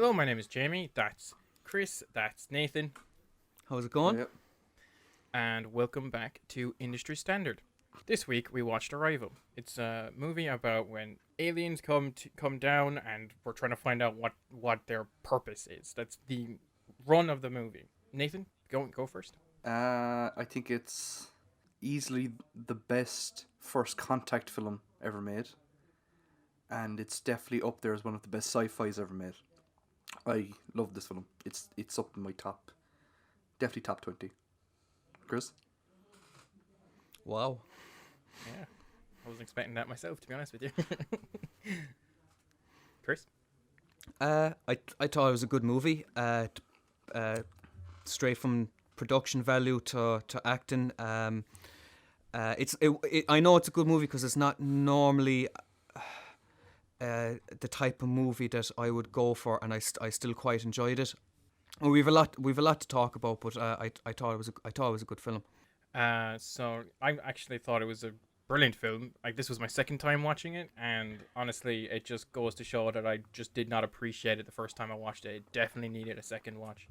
Hello, my name is Jamie. That's Chris. That's Nathan. How's it going? Yep. And welcome back to Industry Standard. This week we watched Arrival. It's a movie about when aliens come down and we're trying to find out what their purpose is. That's the run of the movie. Nathan, go first. I think it's easily the best first contact film ever made, and it's definitely up there as one of the best sci-fis ever made. I love this film. It's up in my definitely top 20. Chris? Wow. Yeah, I wasn't expecting that myself, to be honest with you. Chris? I thought it was a good movie. Straight from production value to acting. I know it's a good movie because it's not normally the type of movie that I would go for, and I still quite enjoyed it. And we've a lot to talk about, but I thought it was a good film. So I actually thought it was a brilliant film. Like, this was my second time watching it, and honestly, it just goes to show that I just did not appreciate it the first time I watched it. It definitely needed a second watch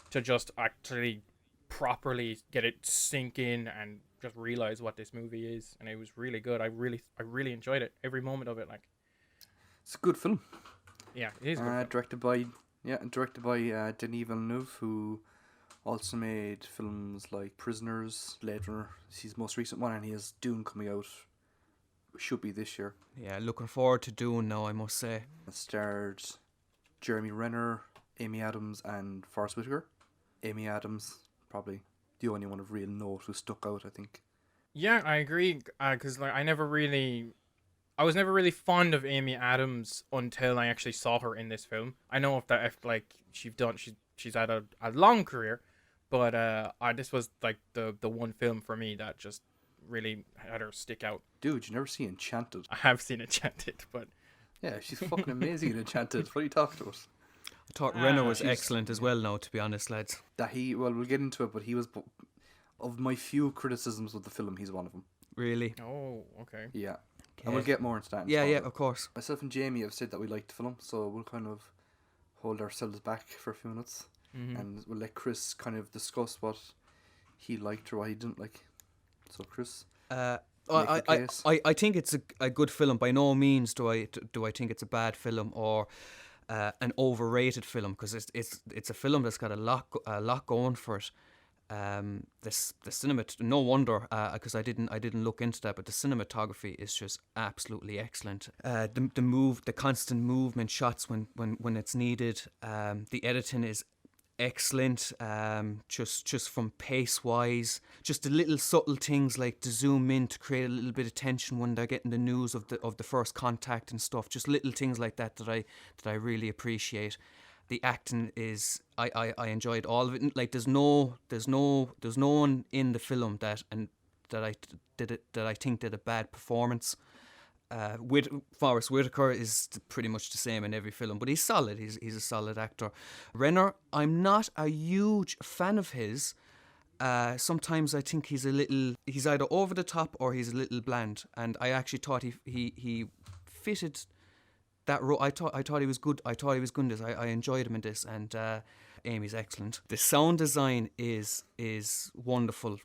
to just actually properly get it sink in and just realize what this movie is. And it was really good. I really enjoyed it, every moment of it. Like, It's a good film. yeah, it is a good film. Directed by Denis Villeneuve, who also made films like Prisoners, Blade Runner. It's his most recent one, and he has Dune coming out. Should be this year. Yeah, looking forward to Dune now, I must say. It starred Jeremy Renner, Amy Adams, and Forrest Whitaker. Amy Adams, probably the only one of real note who stuck out, I think. Yeah, I agree. Because like I was never really fond of Amy Adams until I actually saw her in this film. I know if she's had a long career, but this was like the one film for me that just really had her stick out. Dude, you never see Enchanted? I have seen Enchanted, but Yeah, she's fucking amazing in Enchanted. What are you talking about? I thought Renner was she's- excellent as well now, to be honest, lads. We'll get into it, but he was, of my few criticisms of the film, he's one of them. Really. oh, okay. Yeah. And we'll get more into that. Yeah, of course. Myself and Jamie have said that we liked the film, so we'll kind of hold ourselves back for a few minutes, and we'll let Chris kind of discuss what he liked or what he didn't like. So, Chris, make the case. I think it's a good film. By no means do I think it's a bad film or an overrated film, because it's a film that's got a lot going for it. The cinema, no wonder, because I didn't look into that, but the cinematography is just absolutely excellent. The constant movement shots when it's needed. The editing is excellent. Just from pace wise, just the little subtle things like to zoom in to create a little bit of tension when they're getting the news of the first contact and stuff. Just little things like that I really appreciate. The acting is I enjoyed all of it. Like there's no one in the film that I think did a bad performance. Forrest Whitaker is pretty much the same in every film, but he's solid. He's a solid actor. Renner, I'm not a huge fan of his. Sometimes I think he's either over the top or he's a little bland, and I actually thought he fitted that role. I thought he was good. I enjoyed him in this, and Amy's excellent. The sound design is wonderful.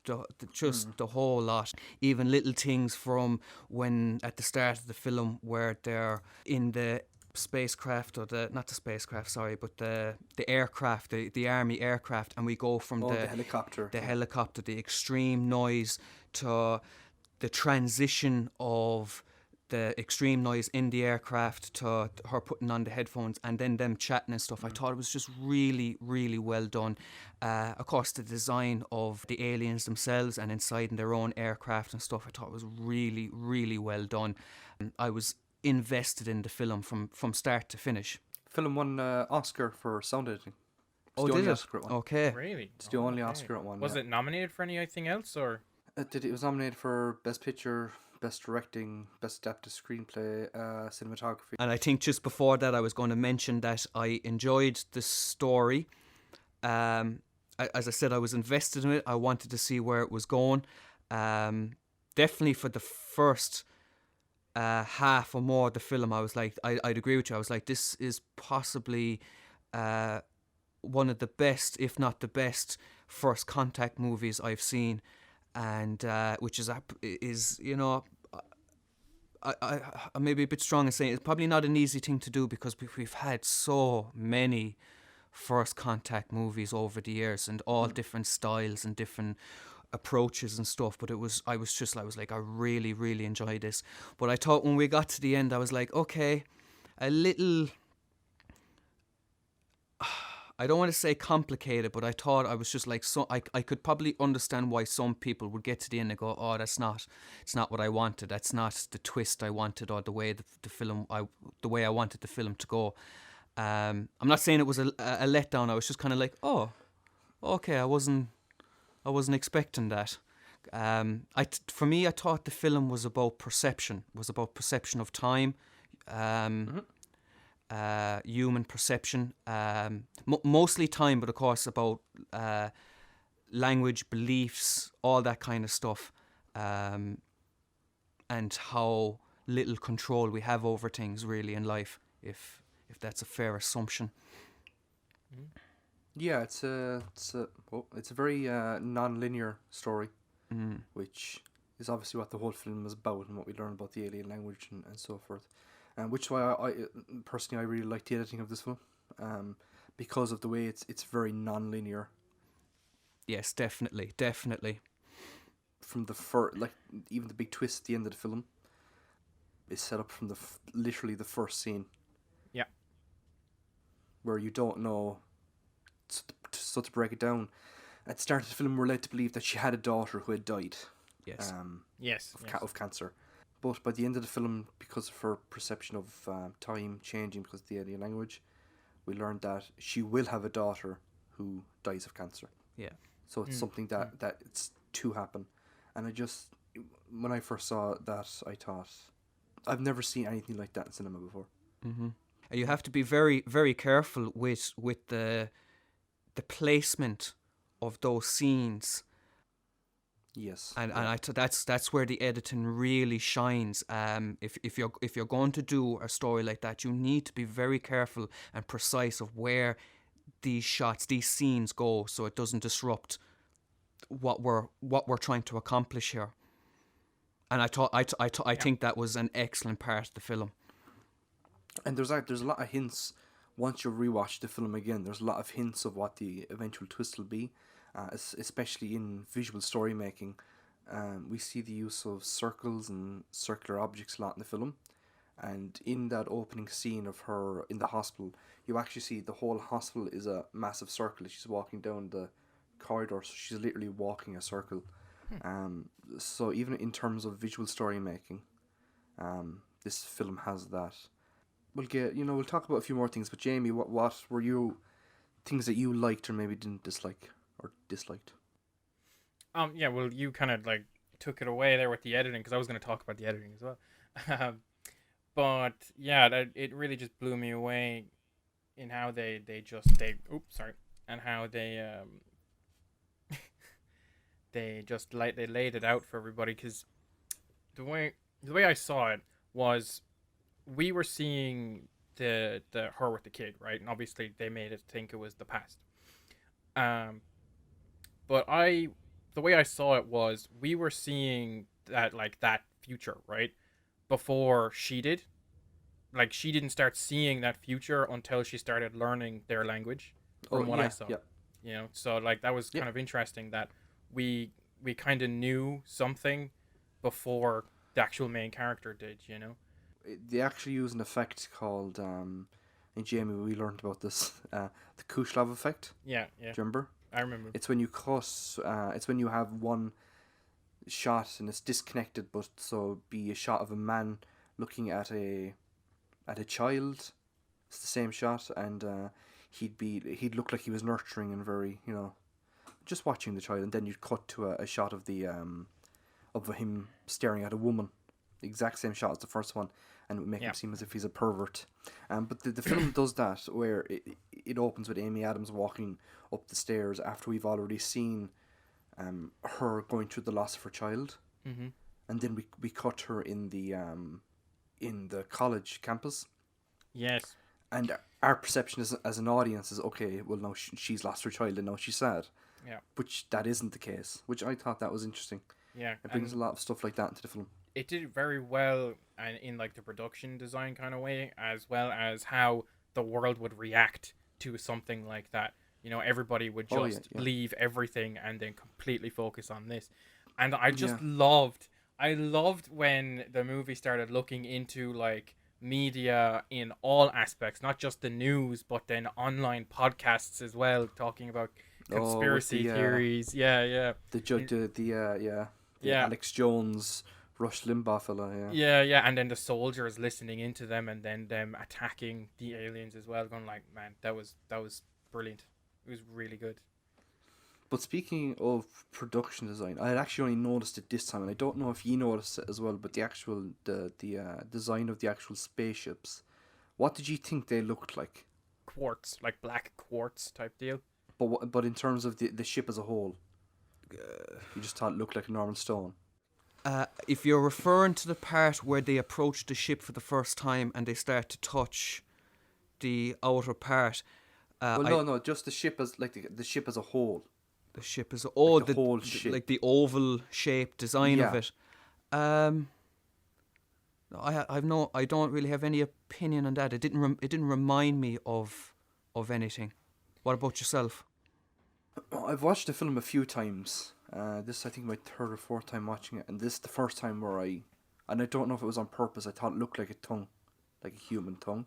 The whole lot, even little things from when at the start of the film where they're in the spacecraft, or the aircraft, the army aircraft, and we go from the helicopter, the extreme noise to the transition of the extreme noise in the aircraft to her putting on the headphones and then them chatting and stuff. I thought it was just really, really well done. Of course, the design of the aliens themselves and inside in their own aircraft and stuff, I thought was really, really well done. I was invested in the film from start to finish. Film won Oscar for sound editing. Did it? Oscar it won. Okay. Really? It's the only Oscar it won. Was it nominated for anything else, or? It was nominated for Best Picture, Best Directing, Best Adapted Screenplay, Cinematography. And I think just before that I was going to mention that I enjoyed the story. As I said, I was invested in it. I wanted to see where it was going. Definitely for the first half or more of the film, I was like, I'd agree with you. I was like, this is possibly one of the best, if not the best, first contact movies I've seen, and which is I may be a bit strong in saying it's probably not an easy thing to do because we've had so many first contact movies over the years and all different styles and different approaches and stuff, but I was like, I really, really enjoyed this. But I thought when we got to the end, I was like, okay, a little, I don't want to say complicated, but I thought I was just like, so I could probably understand why some people would get to the end and go, oh, it's not what I wanted, that's not the twist I wanted, or the way the way I wanted the film to go. I'm not saying it was a letdown. I was just kind of like, oh, okay, I wasn't expecting that. For me, I thought the film was about perception. Of time, human perception, mostly time, but of course about language, beliefs, all that kind of stuff, and how little control we have over things really in life, if that's a fair assumption. Yeah, it's a very non-linear story, which is obviously what the whole film is about and what we learn about the alien language and so forth. Which is why I personally I really like the editing of this film, because of the way it's very non-linear. Yes, definitely. From the even the big twist at the end of the film is set up from literally the first scene. Yeah. Where you don't know. So to break it down, at the start of the film, we're led to believe that she had a daughter who had died. Yes. Of cancer. But by the end of the film, because of her perception of time changing because of the alien language, we learned that she will have a daughter who dies of cancer. Yeah. So it's something that it's to happen. And when I first saw that, I thought, I've never seen anything like that in cinema before. Mm-hmm. You have to be very, very careful with the placement of those scenes. Yes. And that's where the editing really shines. If you're going to do a story like that, you need to be very careful and precise of where these scenes go, so it doesn't disrupt what we're trying to accomplish here. And I think that was an excellent part of the film. And there's a lot of hints. Once you rewatch the film again, there's a lot of hints of what the eventual twist will be, especially in visual story making. We see the use of circles and circular objects a lot in the film. And in that opening scene of her in the hospital, you actually see the whole hospital is a massive circle as she's walking down the corridor. So she's literally walking a circle. So even in terms of visual story making, this film has that. We'll talk about a few more things, but Jamie, what were things that you liked or maybe didn't dislike or disliked? Yeah, well, you kind of like took it away there with the editing, because I was going to talk about the editing as well. But yeah, it really just blew me away in how they and how they they laid it out for everybody, because the way I saw it was, we were seeing the her with the kid, right? And obviously they made it think it was the past. But the way I saw it was, we were seeing that future, right? Before she did. Like, she didn't start seeing that future until she started learning their language, from what I saw. Yeah. So like, that was kind of interesting that we kind of knew something before the actual main character did, They actually use an effect called, in Jamie, we learned about this, the Kushlov effect. Yeah. Do you remember? I remember. It's when you it's when you have one shot and it's disconnected, but so be a shot of a man looking at a child. It's the same shot, and he'd look like he was nurturing and very, just watching the child, and then you'd cut to a shot of of him staring at a woman, the exact same shot as the first one, and it would make him seem as if he's a pervert. But the film does that, where it opens with Amy Adams walking up the stairs after we've already seen her going through the loss of her child, and then we cut her in the in the college campus, Yes. and our perception as an audience is, okay, well, now she's lost her child and now she's sad. Yeah. Which that isn't the case, which I thought that was interesting. Yeah. It brings a And lot of stuff like that into the film. it did very well, and in like the production design kind of way, as well as how the world would react to something like that. You know, everybody would Oh, just yeah. leave everything and then completely focus on this. And I just Yeah. loved when the movie started looking into like media in all aspects, not just the news, but then online podcasts as well, talking about Oh, with conspiracy theories. Yeah, yeah. the judge, the Yeah. Alex Jones, Rush Limbaugh fella, yeah. Yeah, yeah, and then the soldiers listening into them, and then them attacking the aliens as well. Going like, man, that was brilliant. It was really good. But speaking of production design, I had actually only noticed it this time, and I don't know if you noticed it as well. But the design of the actual spaceships, what did you think they looked like? Quartz, like black quartz type deal. But in terms of the ship as a whole, you just thought it looked like a normal stone. If you're referring to the part where they approach the ship for the first time and they start to touch the outer part, Well, no, just the ship as like the ship as a whole. the ship is The whole ship. like the oval shaped design of Yeah. it. No, I don't really have any opinion on that. It didn't remind me of anything. What about yourself? I've watched the film a few times. This I think my third or fourth time watching it, and this is the first time where and I don't know if it was on purpose. I thought it looked like a tongue, like a human tongue.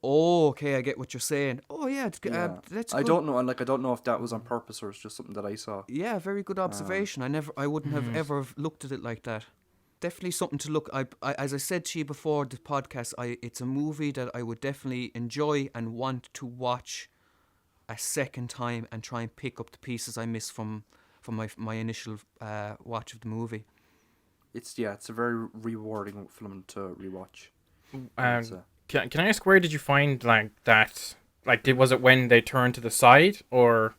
Oh, okay, I get what you're saying. Oh yeah, Yeah. that's I good. don't know, and I don't know if that was on purpose or it's just something that I saw. Yeah, very good observation. I wouldn't have ever looked at it like that. Definitely something to look. As I said to you before the podcast, it's a movie that I would definitely enjoy and want to watch a second time and try and pick up the pieces I missed from my initial watch of the movie. It's a very rewarding film to rewatch. Can I ask, where did you find like that? Like, was it when they turned to the side, or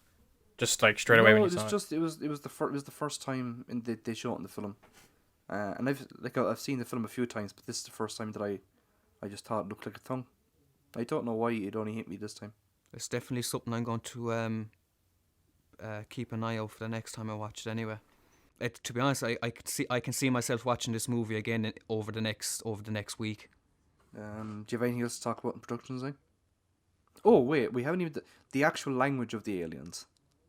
just like straight away when you saw it? It was the first time they show it in the film. And I've seen the film a few times, but this is the first time that I just thought it looked like a tongue. I don't know why it only hit me this time. It's definitely something I'm going to keep an eye out for the next time I watch it. Anyway, to be honest, I can see myself watching this movie again over the next week. Do you have anything else to talk about in production design? Oh wait, we haven't even the actual language of the aliens.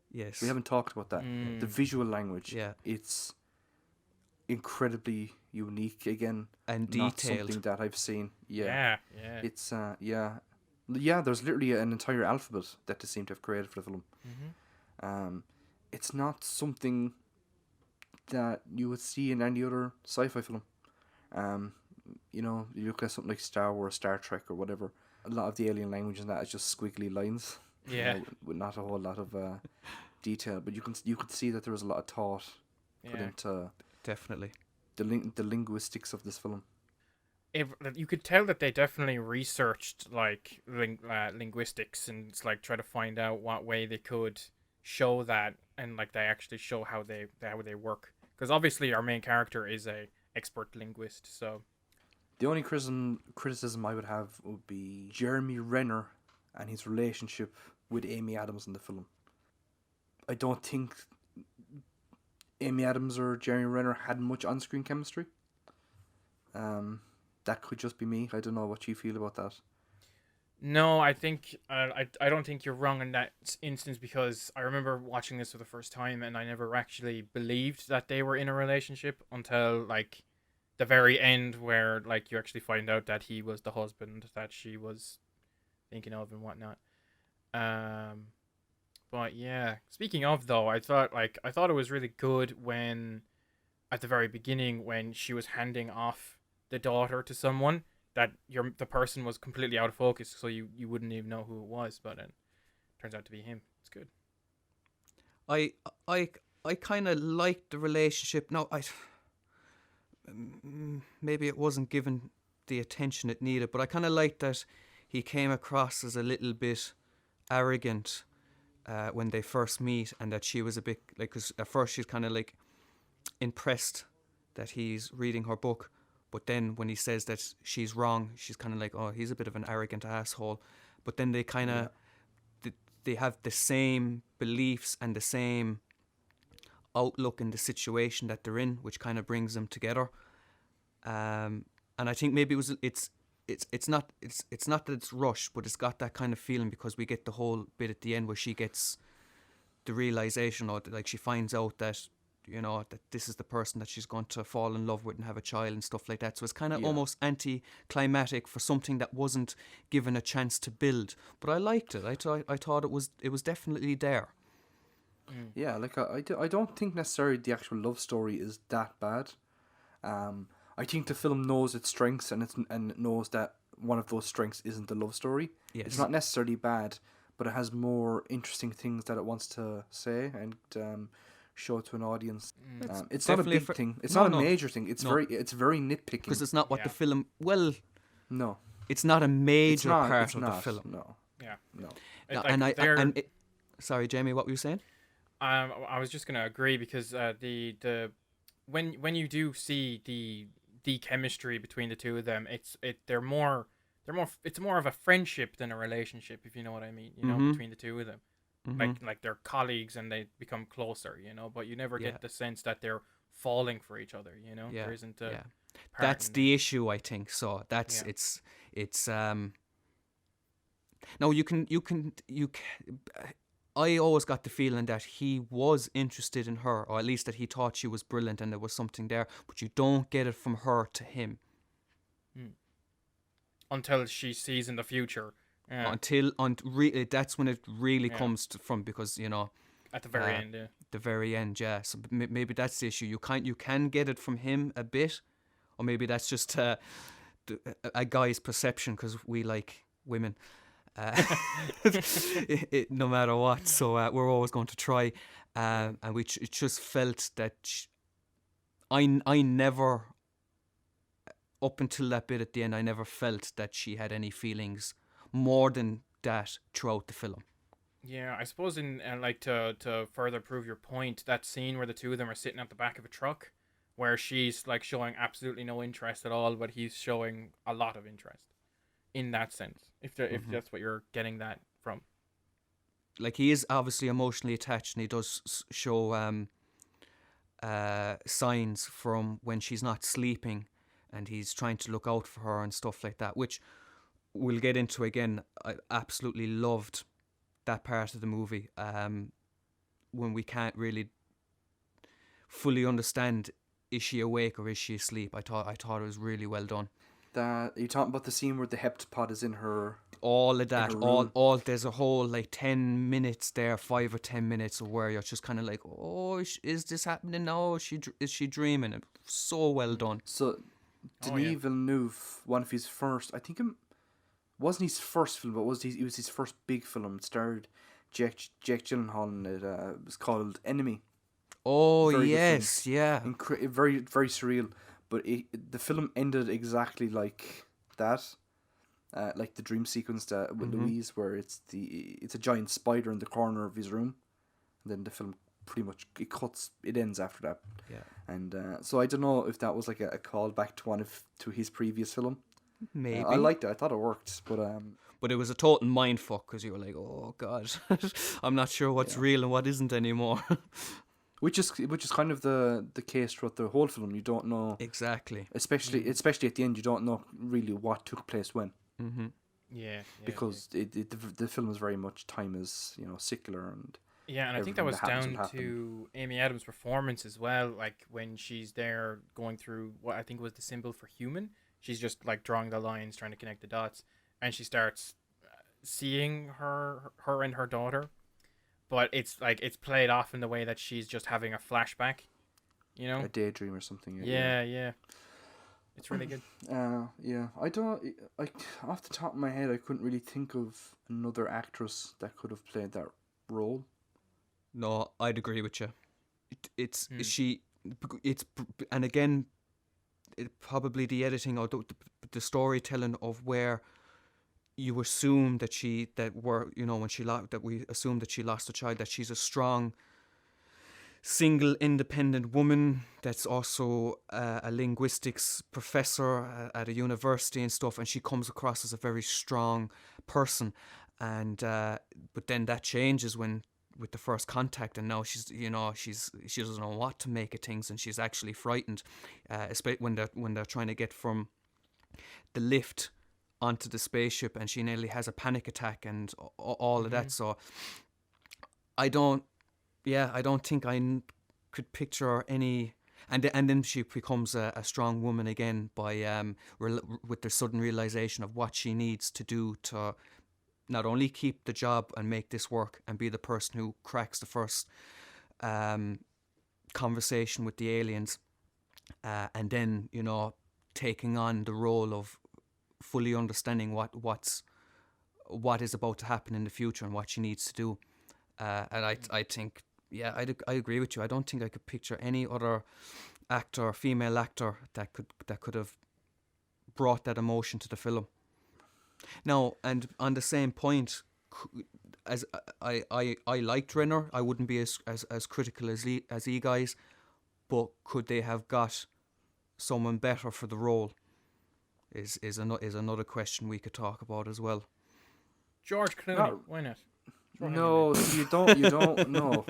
Yes, We haven't talked about that. The visual language. Yeah. It's incredibly unique again. and Not detailed. something that I've seen. Yeah. It's there's literally an entire alphabet that they seem to have created for the film. It's not something that you would see in any other sci-fi film. You look at something like Star Wars, Star Trek, or whatever. A lot of the alien language in that is just squiggly lines. Yeah. With not a whole lot of detail, but you could see that there was a lot of thought put Yeah. into Definitely. the linguistics of this film. You could tell that they definitely researched like linguistics, and it's like try to find out what way they could show that, and like they actually show how they work, because obviously our main character is a expert linguist. So The only criticism I would have would be Jeremy Renner and his relationship with Amy Adams in the film. I don't think Amy Adams or Jeremy Renner had much on-screen chemistry. That could just be me. I don't know what you feel about that. no, I think I don't think you're wrong in that instance, because I remember watching this for the first time and I never actually believed that they were in a relationship until like the very end, where like you actually find out that he was the husband that she was thinking of and whatnot. But yeah, speaking of though, I thought it was really good when at the very beginning when she was handing off the daughter to someone, that the person was completely out of focus, so you wouldn't even know who it was, but it turns out to be him. It's good. I kind of liked the relationship. No, maybe it wasn't given the attention it needed, but I kind of liked that he came across as a little bit arrogant when they first meet, and that she was a bit like, 'cause at first she's kind of like impressed that he's reading her book, But then when he says that she's wrong, she's kind of like, oh, he's a bit of an arrogant asshole. But then they kind of they have the same beliefs and the same outlook in the situation that they're in, which kind of brings them together. And I think maybe it's not that it's rushed, but it's got that kind of feeling because we get the whole bit at the end where she gets the realization, or like she finds out that, you know, that this is the person that she's going to fall in love with and have a child and stuff like that. So it's kind of almost anticlimactic for something that wasn't given a chance to build. But I liked it. I thought it was definitely there. Yeah, like I don't think necessarily the actual love story is that bad. I think the film knows its strengths and it knows that one of those strengths isn't the love story. Yes. It's not necessarily bad, but it has more interesting things that it wants to say and show to an audience. It's not a big thing. It's not a major thing. It's very nitpicking. Because it's not what the film. Well, no, it's not a major part of the not, film. No. Yeah. No. Sorry, Jamie, what were you saying? I was just gonna agree because when you do see the chemistry between the two of them, it's more of a friendship than a relationship, if you know what I mean. You know, between the two of them. Like they're colleagues and they become closer, you know, but you never get the sense that they're falling for each other, you know. There isn't a that's the issue, I think. So that's it's no, you can I always got the feeling that he was interested in her, or at least that he thought she was brilliant and there was something there, but you don't get it from her to him until she sees in the future. That's when it really comes from, because, you know, at the very end, the very end, yeah. So maybe that's the issue. You can get it from him a bit, or maybe that's just a guy's perception because we like women, no matter what. So we're always going to try, and it just felt that I never. Up until that bit at the end, I never felt that she had any feelings more than that throughout the film. Yeah, I suppose in like to further prove your point, that scene where the two of them are sitting at the back of a truck, where she's like showing absolutely no interest at all, but he's showing a lot of interest. In that sense, if that's what you're getting that from. Like, he is obviously emotionally attached, and he does show signs from when she's not sleeping. And he's trying to look out for her and stuff like that, which we'll get into again. I absolutely loved that part of the movie. When we can't really fully understand, is she awake or is she asleep? I thought it was really well done. You're talking about the scene where the heptapod is in her. All of that, all there's a whole like 10 minutes there, 5 or 10 minutes of where you're just kind of like, oh, is this happening now? Is she dreaming? It was so well done. So. Denis Villeneuve, one of his first, I think it wasn't his first film, but it was his first big film. It starred Jake Gyllenhaal, and it was called Enemy. Oh, very yes, yeah. Very, very surreal. But the film ended exactly like that. Like the dream sequence with Louise, where it's a giant spider in the corner of his room. And then the film pretty much it ends after that. Yeah. And so I don't know if that was like a callback to his previous film. Maybe. I liked it. I thought it worked, but it was a total mindfuck because you were like, oh god, I'm not sure what's real and what isn't anymore. Which is kind of the case throughout the whole film. You don't know exactly. Especially at the end, you don't know really what took place when. Mm-hmm. Yeah. Because the film is very much time is, you know, secular and. Yeah, and I think that was down to Amy Adams' performance as well. Like when she's there going through what I think was the symbol for human, she's just like drawing the lines, trying to connect the dots, and she starts seeing her and her daughter, but it's like it's played off in the way that she's just having a flashback, you know, a daydream or something. Yeah. It's really good. Yeah. I don't. Off the top of my head, I couldn't really think of another actress that could have played that role. No, I'd agree with you. And again, probably the editing or the storytelling of where you assume that we assume that she lost a child, that she's a strong, single independent woman that's also a linguistics professor at a university and stuff, and she comes across as a very strong person, and but then that changes when with the first contact, and now she doesn't know what to make of things, and she's actually frightened, especially when they're trying to get from the lift onto the spaceship, and she nearly has a panic attack and all of that. So I don't think could picture any, and then she becomes a strong woman again by with the sudden realization of what she needs to do to not only keep the job and make this work and be the person who cracks the first conversation with the aliens, and then taking on the role of fully understanding what is about to happen in the future and what she needs to do. And I think, I agree with you. I don't think I could picture any other actor, female actor, that could have brought that emotion to the film. Now, and on the same point, as I liked Renner, I wouldn't be as critical as you guys, but could they have got someone better for the role? Is another question we could talk about as well. George Clooney, why not? No, you don't. No,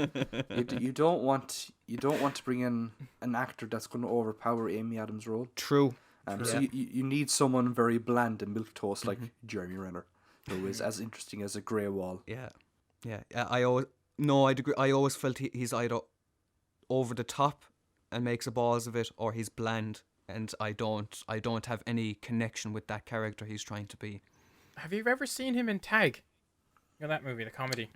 you don't want to bring in an actor that's going to overpower Amy Adams' role. True. So you need someone very bland and milquetoast like Jeremy Renner, who is as interesting as a grey wall. Yeah. I'd agree. I always felt he's either over the top and makes a balls of it, or he's bland, and I don't have any connection with that character he's trying to be. Have you ever seen him in Tag? That movie, the comedy.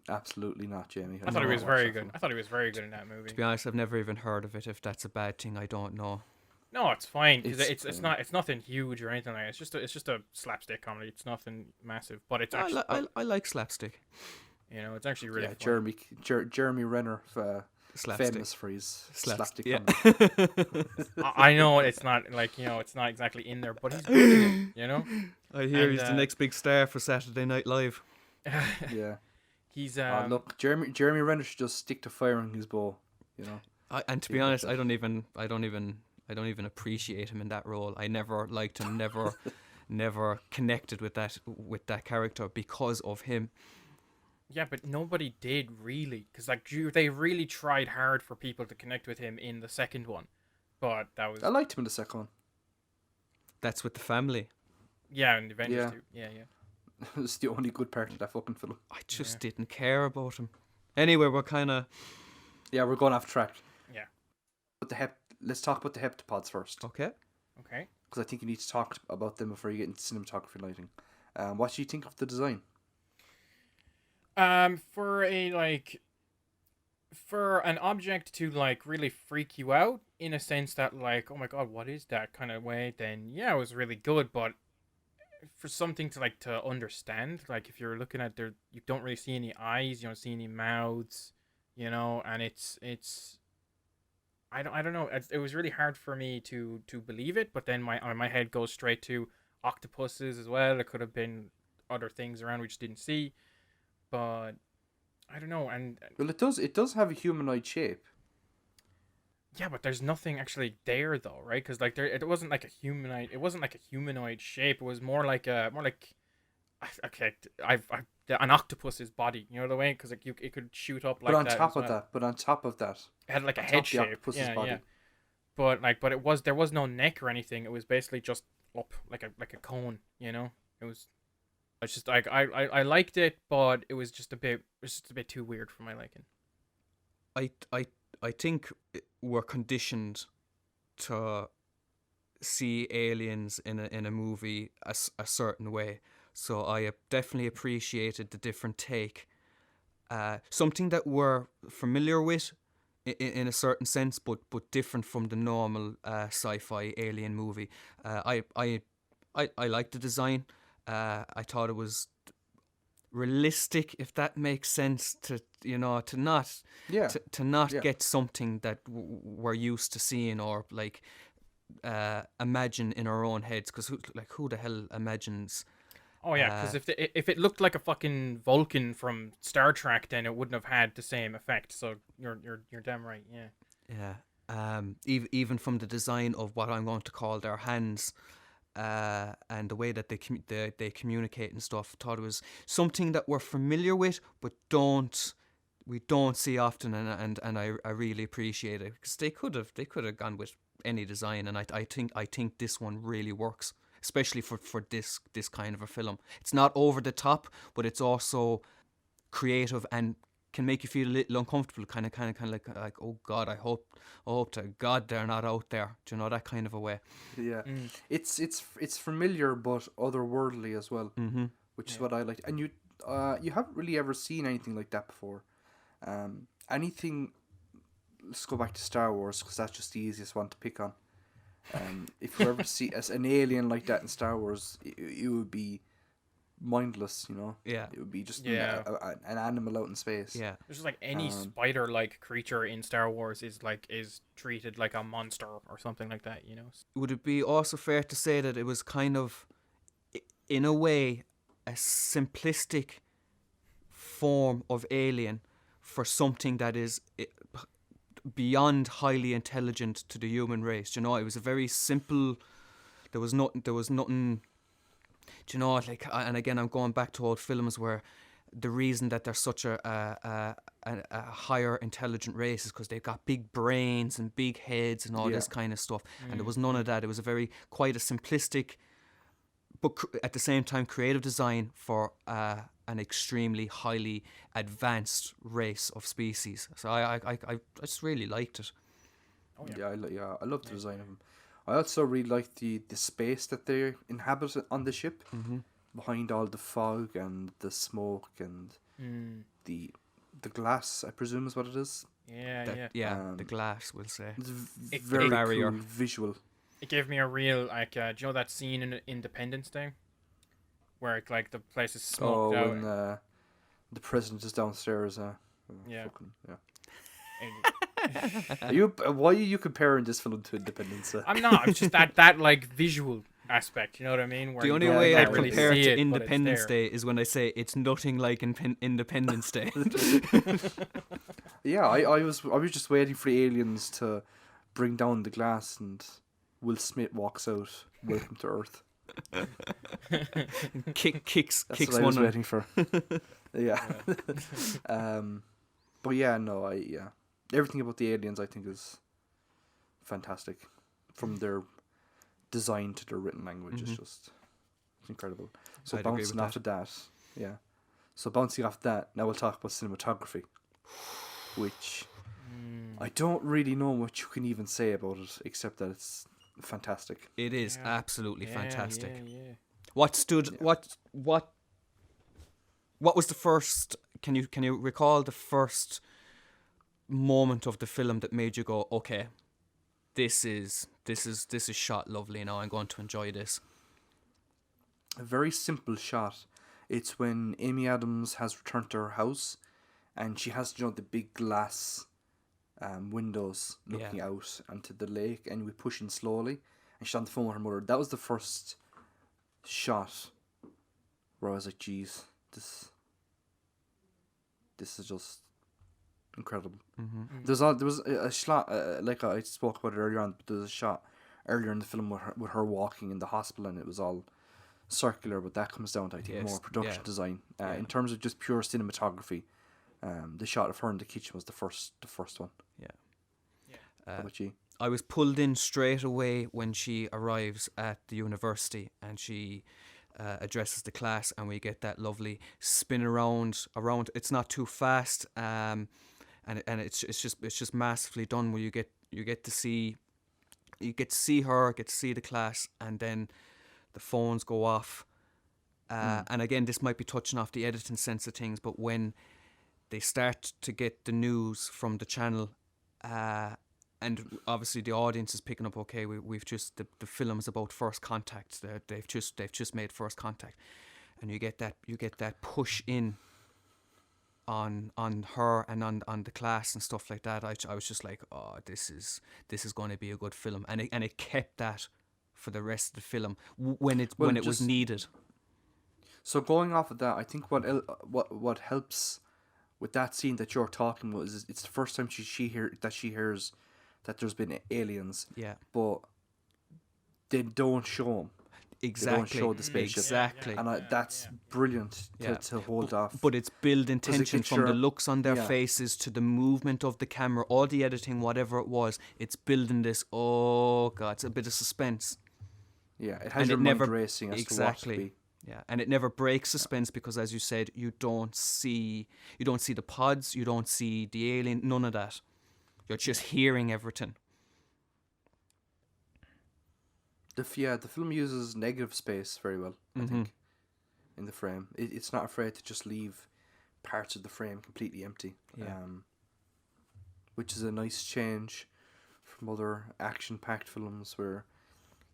Absolutely not, Jamie. I thought he was very good. I thought he was very good in that movie. To be honest, I've never even heard of it. If that's a bad thing, I don't know. No, it's fine because it's nothing huge or anything like that. It's just a slapstick comedy. It's nothing massive, but it's actually I like slapstick. It's actually really fun. Jeremy Renner, Slapstick. famous for his slapstick Yeah. comedy. I know it's not it's not exactly in there, but he's good in it. I hear he's the next big star for Saturday Night Live. Yeah. He's look, Jeremy Renner should just stick to firing his bow. And to be honest, I don't even appreciate him in that role. I never liked him. Never connected with that character because of him. Yeah, but nobody did really, because they really tried hard for people to connect with him in the second one, but that was. I liked him in the second one. That's with the family. Yeah, and Avengers too. Yeah. It's the only good part of that fucking film. I just didn't care about him. Anyway, we're kind of. Yeah, we're going off track. Yeah. But let's talk about the heptapods first. Okay. Because I think you need to talk about them before you get into cinematography lighting. What do you think of the design? For an object to really freak you out in a sense that oh my god, what is that kind of way, then yeah, it was really good. But for something to understand, if you're looking at you don't really see any eyes, you don't see any mouths, and it's I don't know. It was really hard for me to believe it, but then my head goes straight to octopuses as well. There could have been other things around we just didn't see. But I don't know, and well, it does have a humanoid shape. Yeah, but there's nothing actually there though, right? Because it wasn't like a humanoid. It wasn't like a humanoid shape. It was more like an octopus's body. You know the way, because it could shoot up like that. But on top of that, it had like a head shape. Body. Yeah. But there was no neck or anything. It was basically just up like a cone. It was. It's just I liked it, but it was just a bit too weird for my liking. I think we're conditioned to see aliens in a movie a certain way, so I definitely appreciated the different take. Something that we're familiar with in a certain sense, but different from the normal sci-fi alien movie. I liked the design. I thought it was realistic, if that makes sense, to not get something that we're used to seeing or imagine in our own heads, because who the hell imagines Oh yeah, because if it looked like a fucking Vulcan from Star Trek, then it wouldn't have had the same effect. So you're damn right. Yeah. Yeah. Even from the design of what I'm going to call their hands, and the way that they communicate and stuff, thought it was something that we're familiar with, but we don't see often, and I really appreciate it, because they could have gone with any design, and I think this one really works, especially for this kind of a film. It's not over the top, but it's also creative and can make you feel a little uncomfortable, kind of like, oh God, I hope to God they're not out there. Do you know, that kind of a way? Yeah, it's familiar but otherworldly as well, which is Yeah. what I like. And you haven't really ever seen anything like that before. Anything. Let's go back to Star Wars, because that's just the easiest one to pick on. If you ever see as an alien like that in Star Wars, it would be mindless. You know, Yeah, it would be just Yeah. an animal out in space. yeah. There's just like any Um, spider-like creature in Star Wars is treated like a monster or something like that. You know. Would it be also fair to say that it was kind of, in a way, a simplistic form of alien for something that is beyond highly intelligent to the human race? Do you know, it was a very simple. There was nothing. Do you know, like, and again, I'm going back to old films where the reason that they're such a higher intelligent race is because they've got big brains and big heads and all Yeah. this kind of stuff. And there was none of that. It was quite a simplistic, but at the same time creative design for an extremely highly advanced race of species. So I just really liked it. Oh yeah. I love the design of them. I also really like the space that they inhabit on the ship, behind all the fog and the smoke and the glass, I presume is what it is. Yeah, yeah. The glass, we'll say. It's It- very barrier. cool visual. It gave me a real like. Do you know that scene in Independence Day, where like the place is smoked out? When the president is downstairs. Yeah. Fucking, yeah. and- Why are you comparing this film to Independence? I'm not. It's just that like visual aspect. You know what I mean? Where The you only don't- way you I can't really compare it see to but it's Independence there. Day is when I say it's nothing like Independence Day. Yeah, I was just waiting for the aliens to bring down the glass, and Will Smith walks out. Welcome to Earth. kicks That's what I one was of waiting for. Yeah. But yeah, no, everything about the aliens I think is fantastic, from their design to their written language. It's incredible. So I'd agree bouncing with off of that, yeah. So bouncing off that, now we'll talk about cinematography, which I don't really know what you can even say about it, except that it's fantastic. It is Yeah. absolutely fantastic. Yeah. What stood? What was the first? Can you recall the first moment of the film that made you go, okay, this is shot lovely. Now I'm going to enjoy this. A very simple shot. It's when Amy Adams has returned to her house, and she has, the big glass windows looking out onto the lake, and we push in slowly, and she's on the phone with her mother. That was the first shot where I was like, geez, this is just incredible. There was a shot, like I spoke about it earlier on, but there was a shot earlier in the film with her walking in the hospital, and it was all circular, but that comes down to, I think, more production design. In terms of just pure cinematography, the shot of her in the kitchen was the first one. How about you? I was pulled in straight away when she arrives at the university and she addresses the class, and we get that lovely spin around. It's not too fast, and it's just massively done. Where you get to see her, get to see the class, and then the phones go off. And again, this might be touching off the editing sense of things, but when they start to get the news from the channel, and obviously the audience is picking up, okay, we've just the film is about first contact. They've just made first contact, and you get that push in on her and on the class and stuff like that. I was just like, oh, this is going to be a good film, and it kept that for the rest of the film when it was needed. So going off of that, I think what helps with that scene that you're talking about is it's the first time she hears that there's been aliens, Yeah. but they don't show them. They don't Exactly. show the spaceship. Exactly. And that's brilliant to hold off. But it's building 'Cause it tension gets from the your- looks on their yeah. faces to the movement of the camera, all the editing, whatever it was. It's building this. Oh god, it's a bit of suspense. Yeah, it has And your it mind never racing as to what to be. Yeah, and it never breaks suspense because, as you said, you don't see the pods, you don't see the alien, none of that. You're just hearing everything. The film uses negative space very well, I think, in the frame. It's not afraid to just leave parts of the frame completely empty, Yeah. which is a nice change from other action-packed films where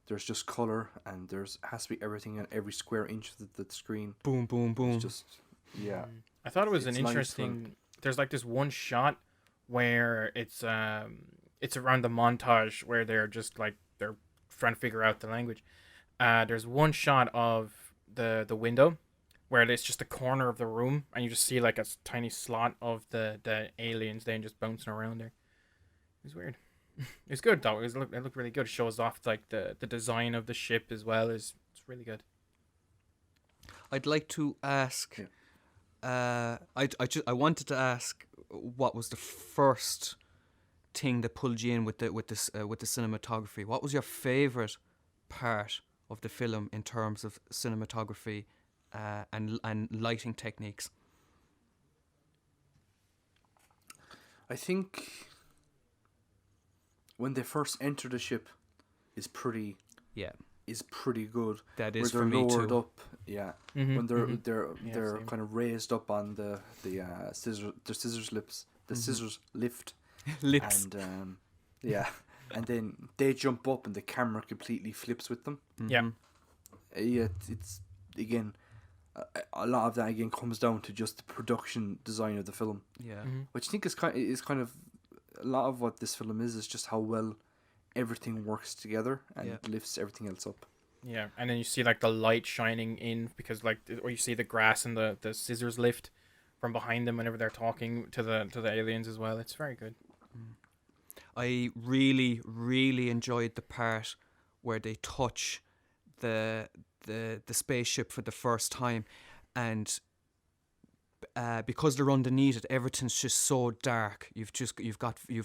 there's just colour and has to be everything on every square inch of the screen. Boom, boom, boom. It's just, yeah. I thought it was It's an nice interesting. There's like this one shot where it's around the montage where they're just like they're trying to figure out the language. There's one shot of the window where it's just the corner of the room and you just see like a tiny slot of the aliens then just bouncing around there. It was weird. It's good though. It looked really good. It shows off like the design of the ship as well. It's really good. I'd like to ask. I wanted to ask what was the first thing that pulled you in with the cinematography. What was your favorite part of the film in terms of cinematography and lighting techniques? I think when they first enter the ship is pretty Yeah, good. that is where for they're me lowered too. up, yeah. Mhm, When they're mhm. they're Same. kind of raised up on the scissors lips, the scissors lift, Lips. and yeah, and then they jump up and the camera completely flips with them. Yeah. Yeah, it's again a lot of that again comes down to just the production design of the film, Yeah. Mhm. which I think is kind of a lot of what this film is just how well everything works together and Yeah. lifts everything else up. Yeah, and then you see like the light shining in because like or you see the grass and the scissors lift from behind them whenever they're talking to the aliens as well. It's very good. I really, really enjoyed the part where they touch the spaceship for the first time, and because they're underneath it, everything's just so dark. You've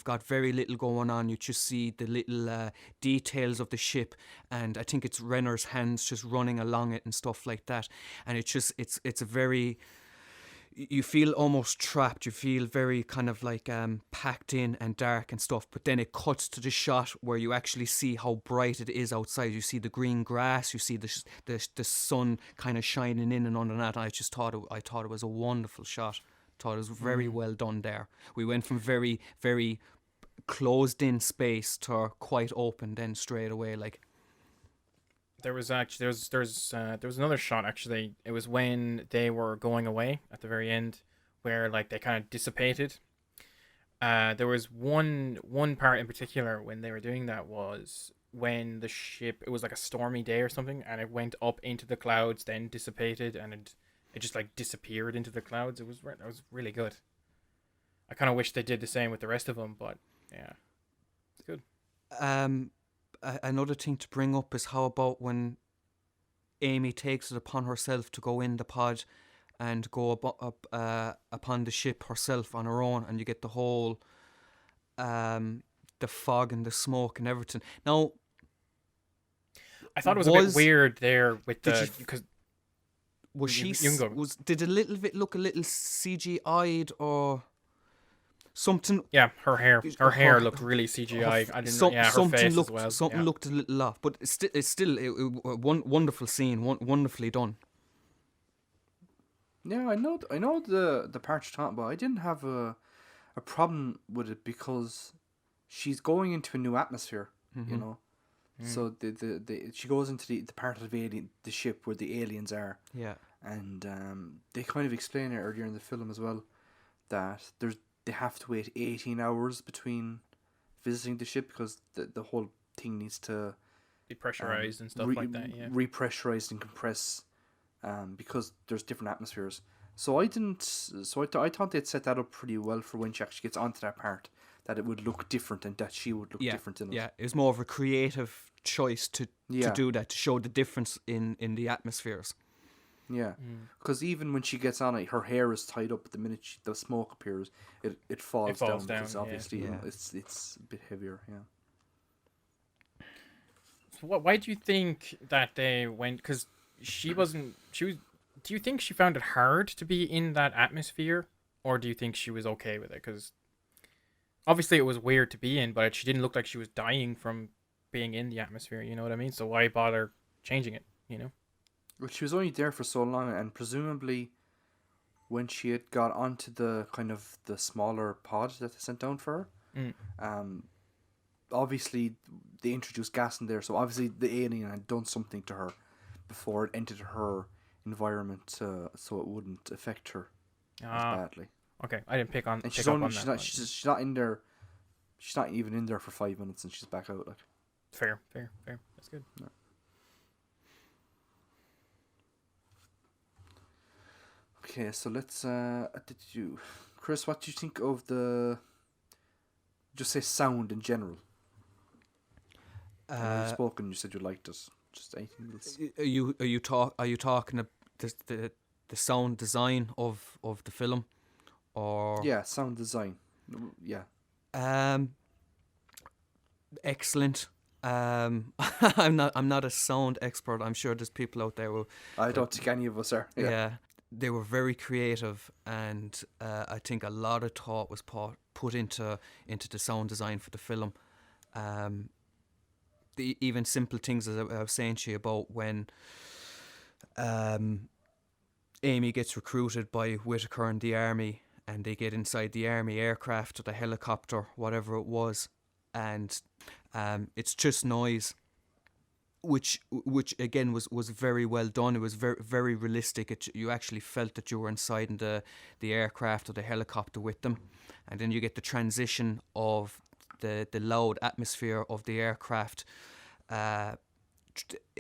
got very little going on. You just see the little details of the ship, and I think it's Renner's hands just running along it and stuff like that. And it's a very, you feel almost trapped. You feel very kind of like packed in and dark and stuff. But then it cuts to the shot where you actually see how bright it is outside. You see the green grass. You see the sun kind of shining in and under that. I just thought it was a wonderful shot. Thought it was very well done there. We went from very, very closed in space to quite open then straight away. Like, There was actually there was another shot actually. It was when they were going away at the very end, where like they kind of dissipated. There was one part in particular when they were doing that was when the ship, it was like a stormy day or something, and it went up into the clouds, then dissipated, and it just like disappeared into the clouds. It was really good. I kind of wish they did the same with the rest of them, but yeah, it's good. another thing to bring up is how about when Amy takes it upon herself to go in the pod and go upon the ship herself on her own, and you get the whole the fog and the smoke and everything. Now, I thought it was a bit weird there with did the you- because was she you can go. did a little bit look a little CGI'd or something? Yeah, her hair her- looked really CGI. I didn't. Some, Yeah, her something face looked as well. something Yeah. looked a little off, but it's still a wonderful scene, wonderfully done. Yeah, I know the part you're talking about. I didn't have a problem with it because she's going into a new atmosphere, you know. So she goes into the part of the ship where the aliens are, Yeah. and they kind of explain it earlier in the film as well that they have to wait 18 hours between visiting the ship because the whole thing needs to Depressurized and stuff like that. Yeah. repressurize and compress because there's different atmospheres. So I didn't. I thought they'd set that up pretty well for when she actually gets onto that part, that it would look different and that she would look Yeah, different in it. yeah. It was more of a creative choice to Yeah. do that, to show the difference in the atmospheres. Yeah, because even when she gets on it, her hair is tied up. But the minute the smoke appears, it falls, falls down because down, yeah. obviously Yeah. it's a bit heavier. Yeah. So why do you think that they went? Because she wasn't. She was. Do you think she found it hard to be in that atmosphere, or do you think she was okay with it? Because obviously it was weird to be in, but she didn't look like she was dying from being in the atmosphere. You know what I mean? So why bother changing it? You know? Well, she was only there for so long, and presumably, when she had got onto the kind of the smaller pod that they sent down for Mm. her, obviously they introduced gas in there, so obviously the alien had done something to her before it entered her environment, so it wouldn't affect her as Ah, badly. okay. I didn't pick And up she's on only that. she's not But she's not in there. She's not even in there for 5 minutes, and she's back out. Like, fair. That's good. okay, so let's. Did you, Chris? What do you think of the? Just say sound in general. I know you've spoken. You said you liked it. Just anything else? Are you talking the sound design of the film, or Yeah, sound design. Yeah. excellent. I'm not a sound expert. I'm sure there's people out there who I don't think any of us are. yeah, they were very creative, and I think a lot of thought was put into the sound design for the film. The even simple things, as I was saying to you about when Amy gets recruited by Whitaker and the army, and they get inside the army aircraft or the helicopter, whatever it was, and it's just noise, which again was very well done. It was very realistic. You actually felt that you were inside in the aircraft or the helicopter with them, and then you get the transition of the loud atmosphere of the aircraft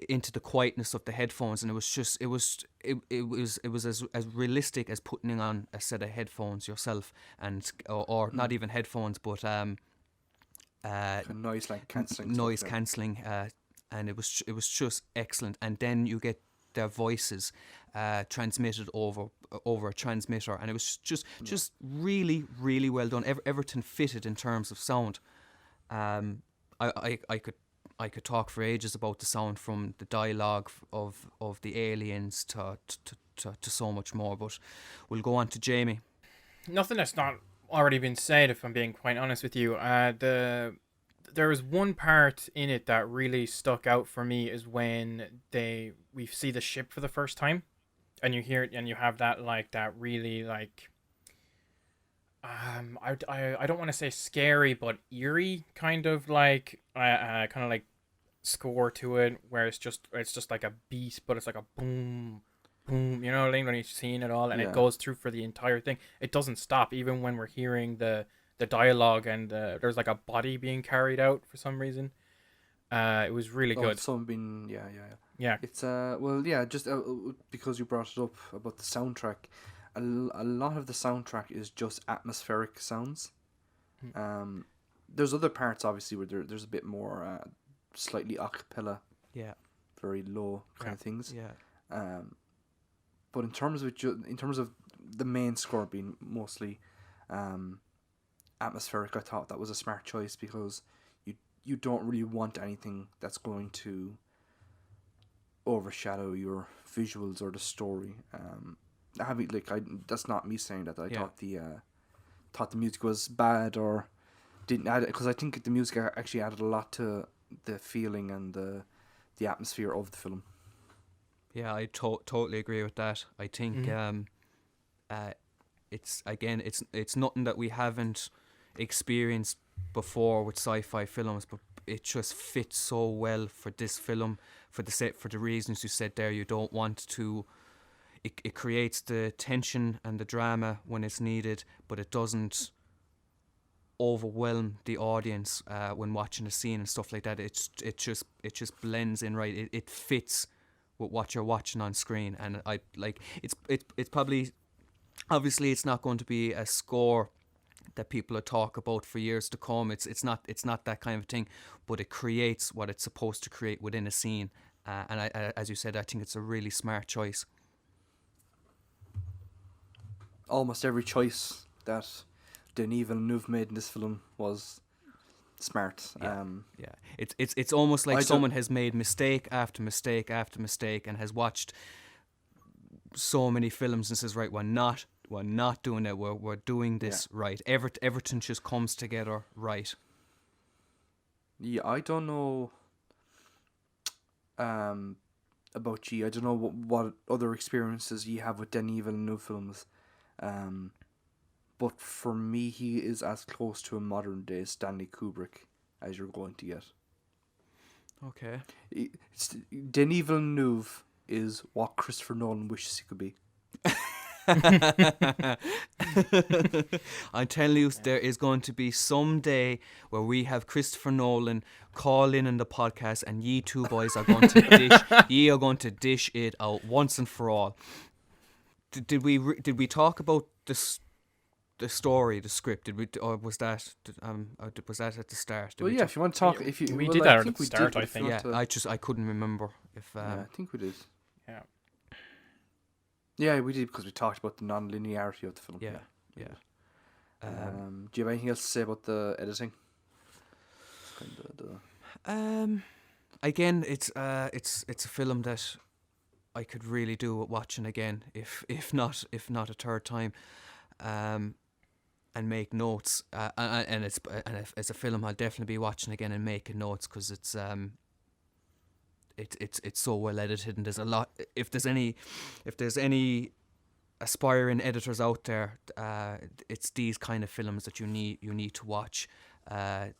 into the quietness of the headphones, and it was as realistic as putting on a set of headphones yourself, and or not even headphones, but Noise like cancelling. noise cancelling, and it was just excellent. And then you get their voices transmitted over a transmitter, and it was just really well done. Everything fitted in terms of sound. I could talk for ages about the sound, from the dialogue of the aliens to so much more, but we'll go on to Jamie. Nothing that's not already been said, if I'm being quite honest with you. There was one part in it that really stuck out for me, is when we see the ship for the first time, and you hear it, and you have that really I don't want to say scary, but eerie kind of score to it, where it's just like a beat, but it's like a boom boom, you know what I mean, when you're seeing it all, and it goes through for the entire thing. It doesn't stop even when we're hearing the dialogue, and there's like a body being carried out for some reason. It was really good. Some been yeah. It's just because you brought it up about the soundtrack, a lot of the soundtrack is just atmospheric sounds. There's other parts obviously where there's a bit more slightly a cappella, very low kind of things. But in terms of the main score being mostly atmospheric, I thought that was a smart choice, because you don't really want anything that's going to overshadow your visuals or the story. That's not me saying that. I thought the music was bad or didn't add it, because I think the music actually added a lot to the feeling and the atmosphere of the film. Yeah, I totally agree with that. I think it's nothing that we haven't experienced before with sci-fi films, but it just fits so well for this film, for the reasons you said there. You don't want to. It creates the tension and the drama when it's needed, but it doesn't overwhelm the audience when watching a scene and stuff like that. It just blends in right. It fits with what you're watching on screen. And I like it's probably, obviously it's not going to be a score that people will talk about for years to come. It's not that kind of thing, but it creates what it's supposed to create within a scene. And I, as you said, I think it's a really smart choice. Almost every choice that Denis Villeneuve made in this film was smart. Yeah. It's almost like I someone has made mistake after mistake after mistake and has watched so many films and says, right, we're not doing it. We're doing this right. Everything just comes together right. Yeah, I don't know about G. I don't know what other experiences you have with Denis Villeneuve films. But for me, he is as close to a modern day Stanley Kubrick as you're going to get. Okay. Denis Villeneuve is what Christopher Nolan wishes he could be. I'm telling you, there is going to be some day where we have Christopher Nolan call in the podcast, and ye two boys are going to dish it out once and for all. Did we talk about the story, the script? Did we, or was that at the start? Well, yeah. If you want to talk, we did that at the start, I think. Yeah, I couldn't remember if. Yeah, I think we did. Yeah. Yeah, we did because we talked about the non-linearity of the film. Yeah. Do you have anything else to say about the editing? Again, it's a film that I could really do with watching again, if not a third time, and make notes. And it's a film I'll definitely be watching again and making notes, because it's so well edited, and there's a lot. If there's any aspiring editors out there, it's these kind of films that you need to watch to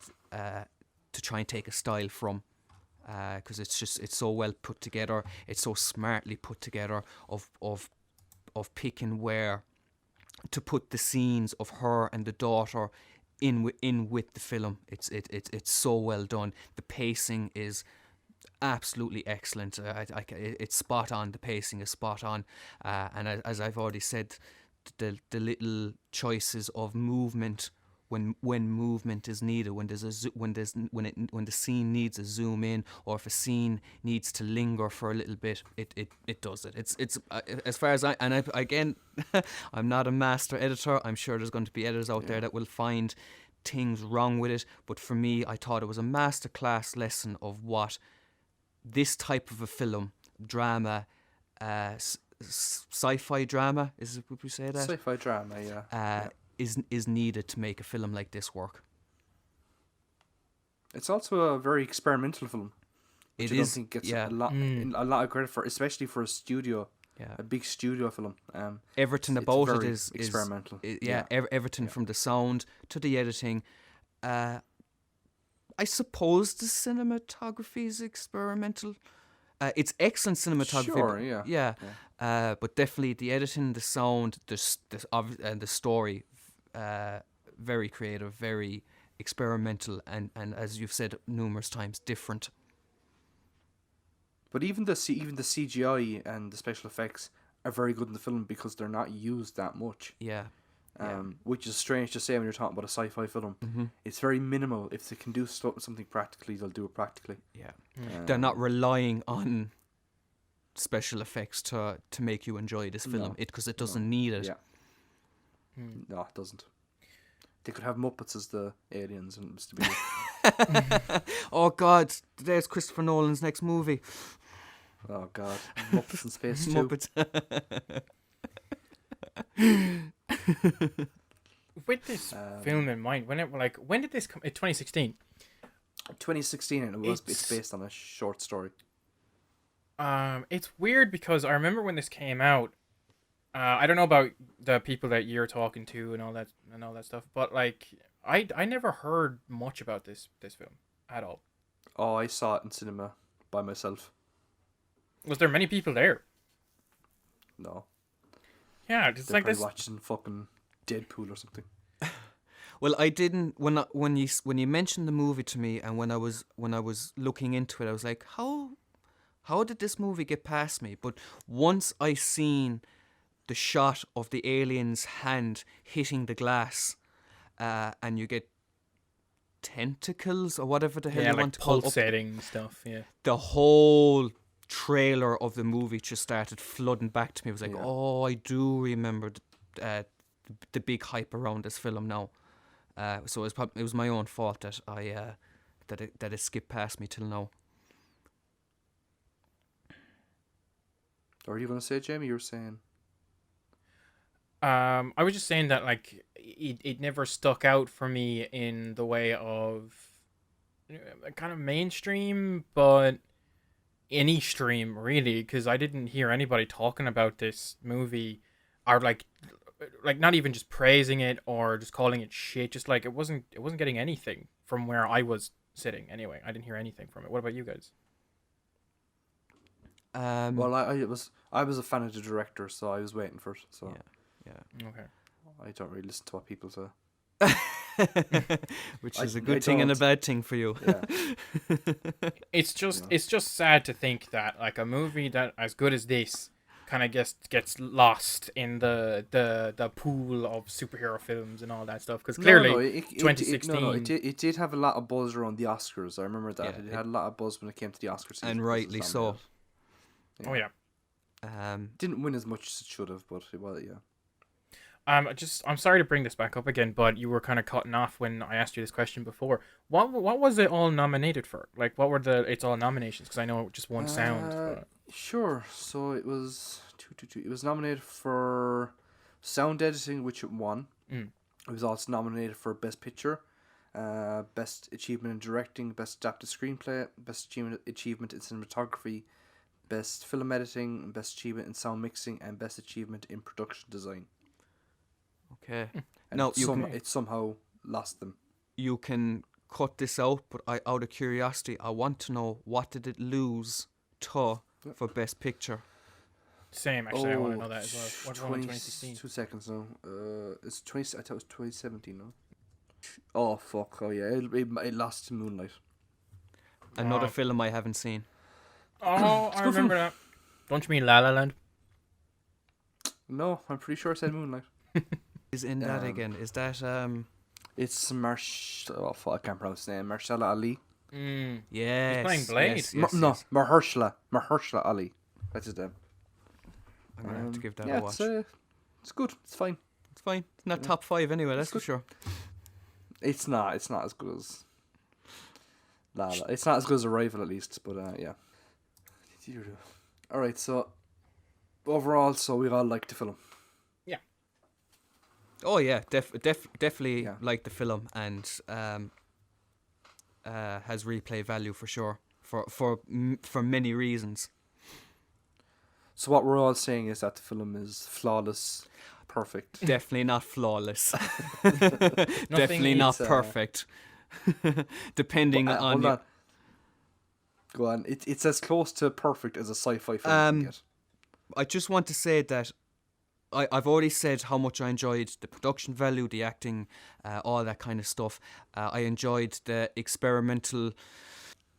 try and take a style from, because it's so well put together. It's so smartly put together of picking where to put the scenes of her and the daughter in with the film. It's so well done. The pacing is absolutely excellent. It's spot on. The pacing is spot on, and as I've already said, the little choices of movement when movement is needed, when the scene needs a zoom in, or if a scene needs to linger for a little bit, it does it. It's as far as again, I'm not a master editor. I'm sure there's going to be editors out there that will find things wrong with it, but for me, I thought it was a masterclass lesson of what this type of a film, drama, sci-fi drama, would we say that? Sci-fi drama, yeah. Is needed to make a film like this work. It's also a very experimental film. Which I don't think gets a lot of credit for, especially for a studio, a big studio film. Everything about it is experimental. Everything from the sound to the editing. I suppose the cinematography is experimental. It's excellent cinematography. Sure, but definitely the editing, the sound, and the story, very creative, very experimental, and as you've said numerous times, different. But even the CGI and the special effects are very good in the film because they're not used that much. Yeah. Which is strange to say when you're talking about a sci-fi film. Mm-hmm. It's very minimal. If they can do something practically, they'll do it practically. Yeah. They're not relying on special effects to make you enjoy this film, because it doesn't need it. Yeah. No, it doesn't. They could have Muppets as the aliens and Mr. Bean. Oh God, there's Christopher Nolan's next movie. Oh God, Muppets in space too. Muppets. With this film in mind, when did this come? 2016. 2016, and it's based on a short story. It's weird because I remember when this came out. I don't know about the people that you're talking to and all that stuff, but like I never heard much about this film at all. Oh, I saw it in cinema by myself. Was there many people there? No. Yeah, it's They're like probably this. watching fucking Deadpool or something. Well, I didn't when you mentioned the movie to me, and when I was looking into it, I was like, how how did this movie get past me? But once I seen the shot of the alien's hand hitting the glass, and you get tentacles or whatever the hell Yeah, you like want to call it, pulsating stuff. Yeah. the whole trailer of the movie just started flooding back to me. It was like, Yeah. oh, I do remember the big hype around this film now. So it was my own fault that that it skipped past me till now. What are you going to say, Jamie? You were saying. I was just saying that like it never stuck out for me in the way of kind of mainstream, but any stream really, because I didn't hear anybody talking about this movie, or like not even just praising it or just calling it shit. Just like it wasn't getting anything from where I was sitting. Anyway, I didn't hear anything from it. What about you guys? Well, I was a fan of the director, so I was waiting for it. So yeah. Okay. I don't really listen to what people say. Which I- is a I good thing and a don't. bad thing for you. Yeah. It's just Yeah. it's just sad to think that like a movie that as good as this kind of gets lost in the pool of superhero films and all that stuff, because clearly 2016 it did have a lot of buzz around the Oscars. I remember that. Yeah, it had a lot of buzz when it came to the Oscar season. And because it was rightly so. nominated. Oh yeah. Didn't win as much as it should have, but it was, yeah. I'm sorry to bring this back up again, but you were kind of cutting off when I asked you this question before. What was it all nominated for? Like, what were it's all nominations? Because I know just one sound. But... Sure. So it was two. It was nominated for sound editing, which it won. Mm. It was also nominated for Best Picture, Best Achievement in Directing, Best Adapted Screenplay, Best Achievement in Cinematography, Best Film Editing, Best Achievement in Sound Mixing, and Best Achievement in Production Design. Okay. And No, it somehow lost them. You can cut this out, but out of curiosity, I want to know, what did it lose to for Best Picture? Same, actually, I want to know that as well. What won in 2016? 2 seconds now. It's 20. I thought it was 2017 now. Oh fuck! Oh yeah, it lost to Moonlight. Another Oh. film I haven't seen. Oh, I remember that. Don't you mean La La Land? No, I'm pretty sure I said Moonlight. Is in that Um, again? Is that It's Oh fuck! I can't pronounce his name. Mahershala Ali. Yes. playing Blade. Yes, No, yes. Mahershala Ali. That's his name. I'm gonna have to give that yeah, a watch. It's good. It's fine. It's fine. It's not top 5 anyway. That's for good. sure. It's not as good as La La. It's not as good as Arrival, at least. But yeah. All right. So overall, we all liked the film. Oh yeah, definitely Yeah. like the film, and has replay value for sure. For many reasons. So what we're all saying is that the film is flawless, perfect. Definitely not flawless. Definitely not is, perfect. Depending on Hold your, on. Go on. It's as close to perfect as a sci-fi film can get. I just want to say that I've already said how much I enjoyed the production value, the acting, all that kind of stuff. I enjoyed the experimental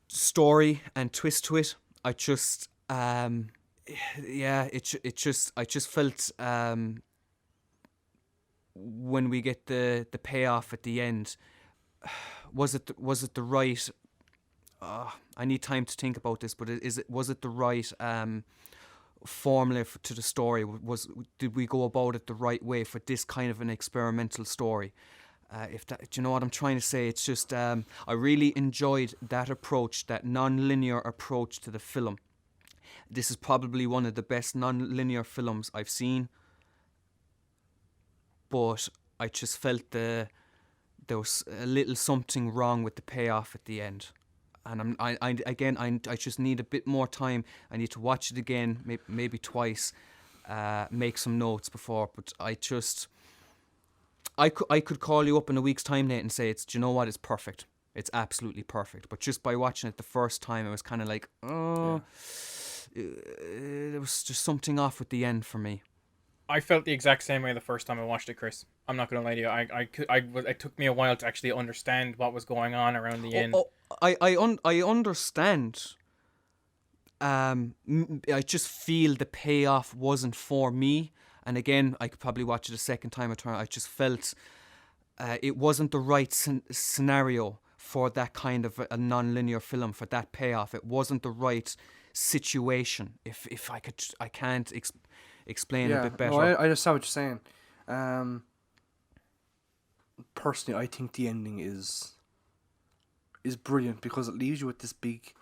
story and twist to it. I just I just felt when we get the payoff at the end, was it the right? I need time to think about this, but was it the right formula to the story? Did we go about it the right way for this kind of an experimental story? Do you know what I'm trying to say? It's just I really enjoyed that approach, that non-linear approach to the film. This is probably one of the best non-linear films I've seen, but I just felt there was a little something wrong with the payoff at the end. And I just need a bit more time. I need to watch it again, maybe twice, make some notes before. But I could call you up in a week's time, Nate, and say, do you know what? It's perfect. It's absolutely perfect. But just by watching it the first time, I was kind of like, there was just something off with the end for me. I felt the exact same way the first time I watched it, Chris. I'm not gonna lie to you. It took me a while to actually understand what was going on around the end. I understand I just feel the payoff wasn't for me. And again, I could probably watch it a second time or turn. I just felt it wasn't the right scenario for that kind of a non-linear film, for that payoff. It wasn't the right situation. If I can't explain a bit better. No, I understand what you're saying. Personally, I think the ending is brilliant because it leaves you with this big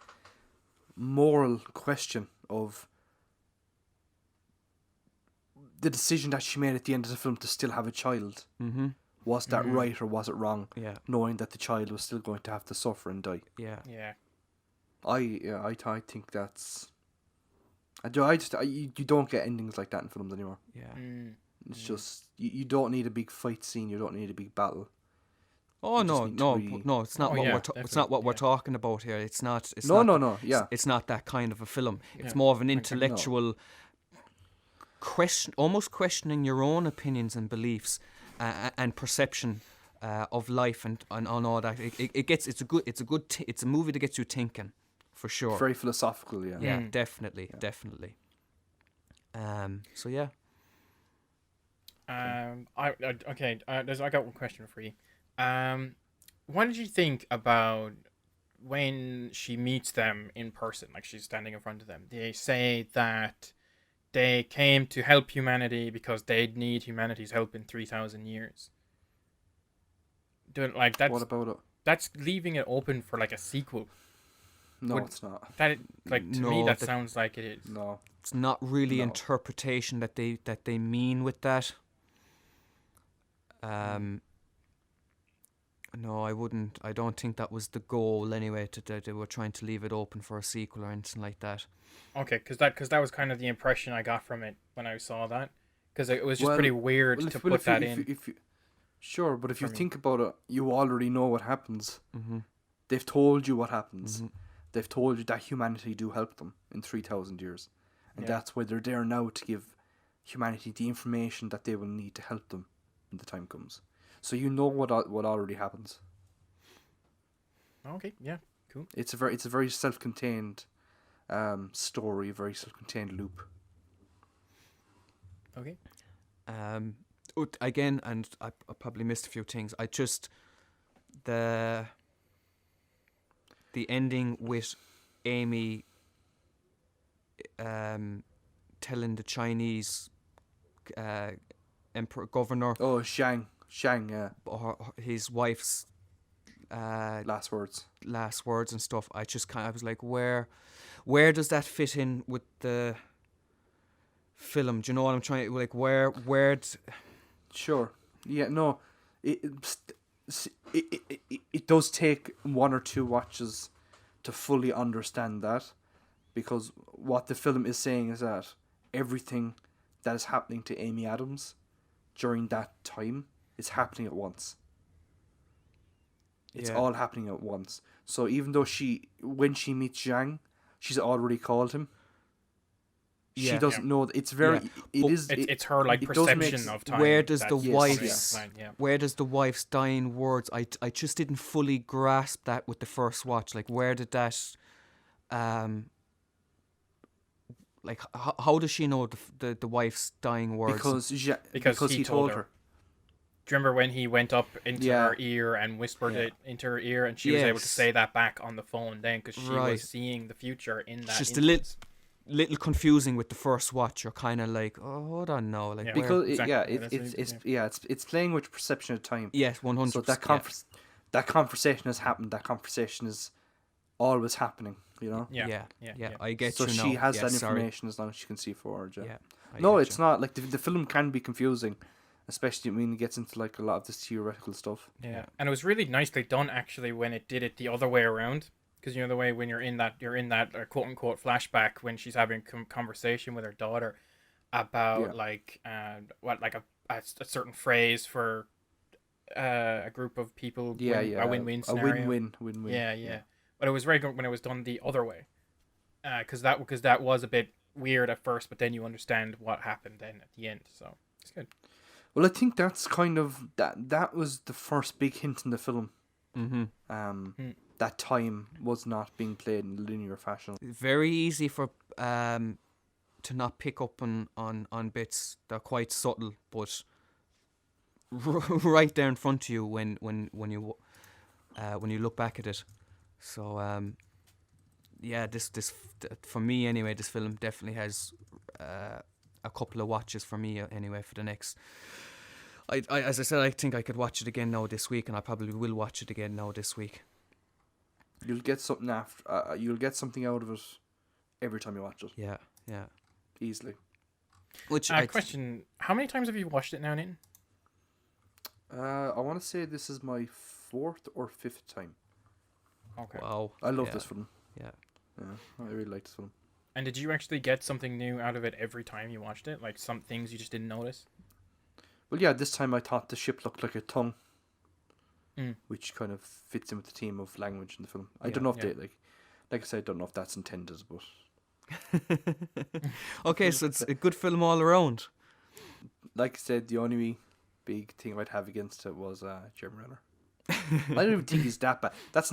moral question of the decision that she made at the end of the film to still have a child. Mm-hmm. Was that right or was it wrong? Yeah. Knowing that the child was still going to have to suffer and die. Yeah. Yeah. I think that's. You don't get endings like that in films anymore. Yeah. It's just you don't need a big fight scene. You don't need a big battle. Oh You just no, need to no, really- no! It's not Oh, what yeah, it's not what we're definitely, talking about here. It's not. It's No, not no, yeah. It's not that kind of a film. It's Yeah. more of an Okay, no. intellectual almost questioning your own opinions and beliefs and perception of life and all that. It's a movie that gets you thinking, for sure. Very philosophical, yeah. Yeah, definitely. So yeah. I got one question for you. What did you think about when she meets them in person? Like she's standing in front of them. They say that they came to help humanity because they'd need humanity's help in 3,000 years. Like that's What about it? that's leaving it open for like a sequel. No, Would- it's not. That to me No, that that- sounds like it is. No. It's not really No. interpretation that they mean with that. No, I wouldn't. I don't think that was the goal anyway. They were trying to leave it open for a sequel or anything like that. Okay, because that was kind of the impression I got from it when I saw that. Because it was just Well- pretty weird Well, to if- well, put if you- that if in. you- if you- Sure, but if you For me. think about it, you already know what happens. Mm-hmm. They've told you what happens. Mhm. They've told you that humanity do help them in 3,000 years. And Yeah. that's why they're there now to give humanity the information that they will need to help them when the time comes. So you know what already happens. Okay, yeah, cool. It's a very self-contained story, a very self-contained loop. Okay. Again, and I probably missed a few things. I just the ending with Amy telling the Chinese emperor governor Oh, Shang, yeah. or his wife's Last words. last words and stuff. I was like, where does that fit in with the film? Do you know what I'm trying to like? Sure. Yeah. No. It does take one or two watches to fully understand that, because what the film is saying is that everything that is happening to Amy Adams during that time is happening at once. It's Yeah. all happening at once. So even though when she meets Zhang, she's already called him. Yeah. She doesn't know. It's very. Yeah. But It's her like it does make perception of time. Where does the that's wife's coming offline, yeah. where does the wife's dying words? I just didn't fully grasp that with the first watch. Like, where did that like how does she know the wife's dying words? Because he told her. Do you remember when he went up into Yeah. her ear and whispered Yeah. it into her ear, and she was able to Yes. say that back on the phone then because she Right. was seeing the future in that. It's just a instance. little confusing with the first watch. You're kind of like, oh, hold on now, like Yeah. where- Because Exactly. Yeah, it's playing with perception of time. yes, 100%. So that conversation has happened. That conversation is always happening. You know. Yeah. I get So you now. she has Yeah, that sorry. information as long as she can see forward. Yeah. Yeah, I No, get it's you. not. Like the film can be confusing, especially when it gets into like a lot of this theoretical stuff. Yeah, and it was really nicely done actually when it did it the other way around. Because the way when you're in that quote unquote flashback when she's having conversation with her daughter about a certain phrase for a group of people. A win-win scenario. A win-win. Yeah. But it was very good when it was done the other way. Because that was a bit weird at first, but then you understand what happened then at the end. So it's good. Well, I think that's kind of that was the first big hint in the film. Mm-hmm. that time was not being played in linear fashion. Very easy for to not pick up on bits. They're quite subtle, but right there in front of you when you look back at it. So yeah, this for me anyway, this film definitely has a couple of watches for me anyway for the next. I as I said, I think I could watch it again now this week, and I probably will watch it again now this week. You'll get something after. You'll get something out of it every time you watch it. Yeah, yeah. Easily. Which question: how many times have you watched it now, Nathan? I want to say this is my 4th or 5th time. Okay. Wow. I love this film. Yeah. Yeah, I really like this film. And did you actually get something new out of it every time you watched it? Like some things you just didn't notice? Well, yeah, this time I thought the ship looked like a tongue, Mm. which kind of fits in with the theme of language in the film. I don't know if they like I said, I don't know if that's intended, but Okay, so it's a good film all around. like I said, the only big thing I'd have against it was Jeremy Renner. I don't even think he's that bad. That's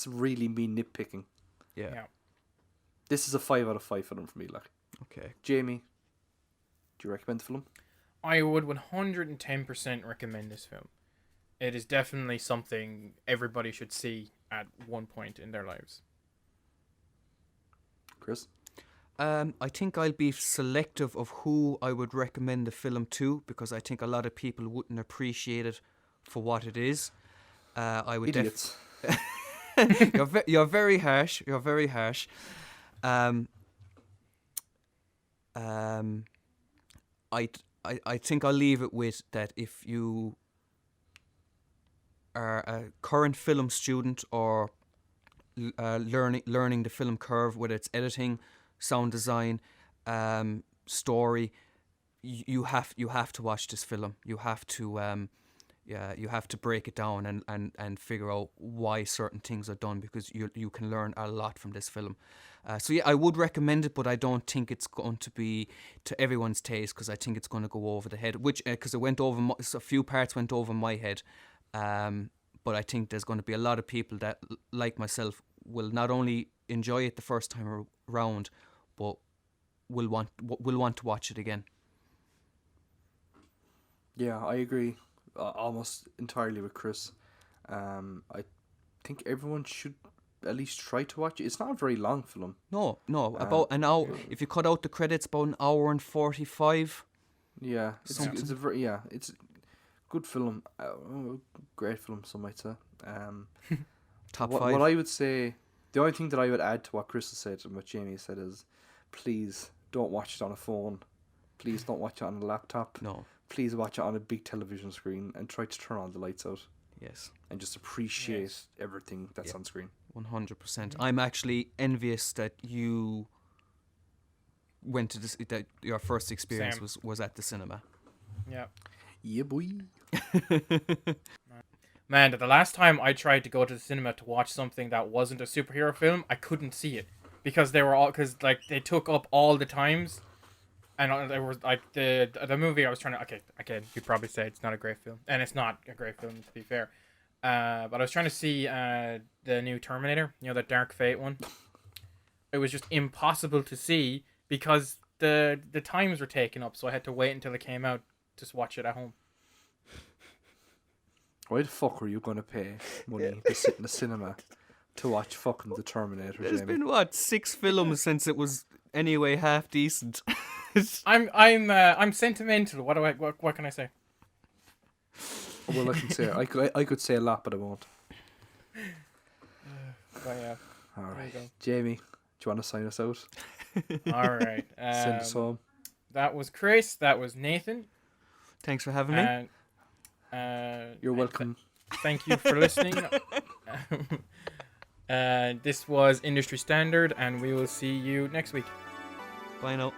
really me nitpicking. Yeah. Yeah. This is a 5 out of 5 film for me. Like, Okay. Jamie, do you recommend the film? I would 110% recommend this film. It is definitely something everybody should see at one point in their lives. Chris? I think I'll be selective of who I would recommend the film to, because I think a lot of people wouldn't appreciate it for what it is. I would Idiots. You're very harsh. You're very harsh. I think I'll leave it with that. If you are a current film student or learning the film curve, whether it's editing, sound design, story, you have to watch this film. You have to you have to break it down and figure out why certain things are done, because you can learn a lot from this film. So yeah, I would recommend it, but I don't think it's going to be to everyone's taste, because I think it's going to go over the head. Which because it went over a few parts went over my head, but I think there's going to be a lot of people that, like myself, will not only enjoy it the first time around, but will want to watch it again. Yeah, I agree almost entirely with Chris. I think everyone should at least try to watch it. It's not a very long film. No, about an hour. If you cut out the credits, about an hour and 45. Yeah, it's a good film. Great film, some might say. Top what 5. What I would say, the only thing that I would add to what Chris has said and what Jamie said is, please don't watch it on a phone. Please don't watch it on a laptop. No. Please watch it on a big television screen and try to turn all the lights out. Yes. And just appreciate everything that's on screen. 100%. I'm actually envious that you went to this. That your first experience Same. was at the cinema. Yeah. Yeah, boy. Man, the last time I tried to go to the cinema to watch something that wasn't a superhero film, I couldn't see it because they took up all the times, and there was like the movie I was trying to. Okay, again, you'd probably say it's not a great film, and it's not a great film to be fair. But I was trying to see the new Terminator, the Dark Fate one. It was just impossible to see because the times were taken up, so I had to wait until it came out to watch it at home. Why the fuck were you going to pay money to sit in the cinema to watch fucking the Terminator, There's Jamie? been 6 films since it was anyway half decent. I'm sentimental. What can I say? Well, I can say I could say a lot, but I won't. But yeah. All There you right, go. Jamie, do you want to sign us out? All right. Send us home. That was Chris. That was Nathan. Thanks for having me. You're welcome. Thank you for listening. This was Industry Standard, and we will see you next week. Bye now.